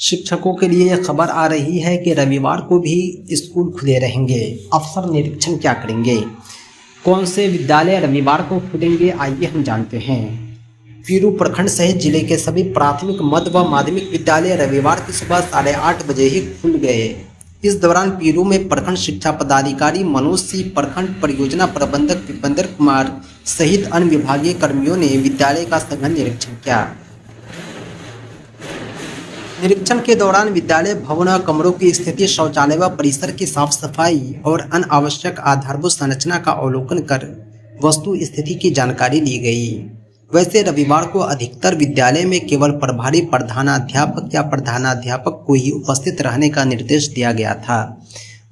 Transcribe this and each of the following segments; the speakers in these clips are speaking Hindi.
शिक्षकों के लिए यह खबर आ रही है कि रविवार को भी स्कूल खुले रहेंगे। अफसर निरीक्षण क्या करेंगे, कौन से विद्यालय रविवार को खुलेंगे, आइए हम जानते हैं। पीरू प्रखंड सहित जिले के सभी प्राथमिक, मध्य व माध्यमिक विद्यालय रविवार की सुबह 8:30 बजे ही खुल गए। इस दौरान पीरू में प्रखंड शिक्षा पदाधिकारी मनोज सिंह, प्रखंड परियोजना प्रबंधक विपेंद्र कुमार सहित अन्य विभागीय कर्मियों ने विद्यालय का सघन निरीक्षण किया। निरीक्षण के दौरान विद्यालय भवन व कमरों की स्थिति, शौचालय व परिसर की साफ सफाई और अन्य आवश्यक आधारभूत संरचना का अवलोकन कर वस्तु स्थिति की जानकारी ली गई। वैसे रविवार को अधिकतर विद्यालय में केवल प्रभारी प्रधानाध्यापक या प्रधानाध्यापक को ही उपस्थित रहने का निर्देश दिया गया था।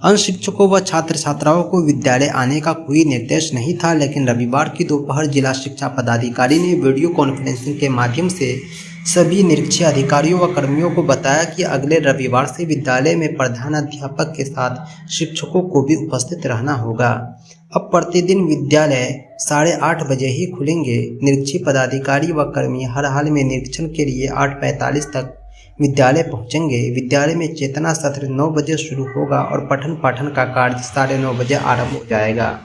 अन्य शिक्षकों व छात्र छात्राओं को विद्यालय आने का कोई निर्देश नहीं था, लेकिन रविवार की दोपहर जिला शिक्षा पदाधिकारी ने वीडियो कॉन्फ्रेंसिंग के माध्यम से सभी निरीक्षण अधिकारियों व कर्मियों को बताया कि अगले रविवार से विद्यालय में प्रधानाध्यापक के साथ शिक्षकों को भी उपस्थित रहना होगा। अब प्रतिदिन विद्यालय 8:30 बजे ही खुलेंगे। निरीक्षण पदाधिकारी व कर्मी हर हाल में निरीक्षण के लिए 8:45 तक विद्यालय पहुंचेंगे। विद्यालय में चेतना सत्र 9 बजे शुरू होगा और पठन पाठन का कार्य 9:30 बजे आरंभ हो जाएगा।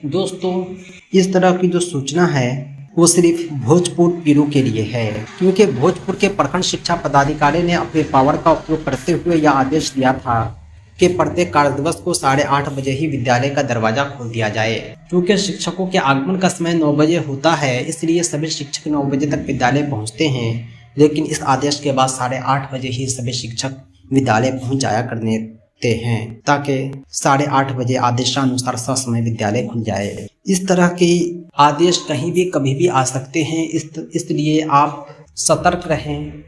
दोस्तों, इस तरह की जो सूचना है वो सिर्फ भोजपुर पीरू के लिए है, क्योंकि भोजपुर के प्रखंड शिक्षा पदाधिकारी ने अपने पावर का उपयोग करते हुए यह आदेश दिया था कि प्रत्येक कार्य दिवस को 8:30 बजे ही विद्यालय का दरवाजा खोल दिया जाए। क्योंकि शिक्षकों के आगमन का समय 9 बजे होता है, इसलिए सभी शिक्षक 9 बजे तक विद्यालय पहुंचते हैं, लेकिन इस आदेश के बाद 8:30 बजे ही सभी शिक्षक विद्यालय पहुंच जाया करते हैं, ताकि 8:30 बजे आदेशानुसार समय विद्यालय खुल जाए। इस तरह के आदेश कहीं भी कभी भी आ सकते हैं, इसलिए आप सतर्क रहें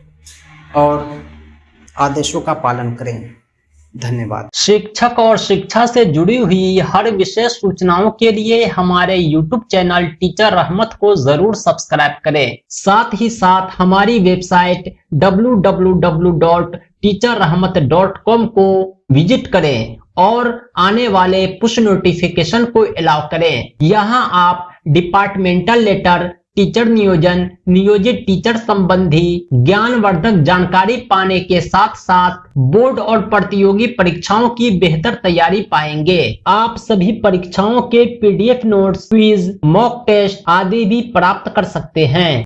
और आदेशों का पालन करें। धन्यवाद। शिक्षक और शिक्षा से जुड़ी हुई हर विशेष सूचनाओं के लिए हमारे YouTube चैनल टीचर रहमत को जरूर सब्सक्राइब करें। साथ ही साथ हमारी वेबसाइट www.teacherrahmat.com को विजिट करें और आने वाले पुश नोटिफिकेशन को अलाउ करें। यहाँ आप डिपार्टमेंटल लेटर, टीचर नियोजन, नियोजित टीचर संबंधी ज्ञानवर्धक जानकारी पाने के साथ साथ बोर्ड और प्रतियोगी परीक्षाओं की बेहतर तैयारी पाएंगे। आप सभी परीक्षाओं के PDF notes, quiz, mock test आदि भी प्राप्त कर सकते हैं।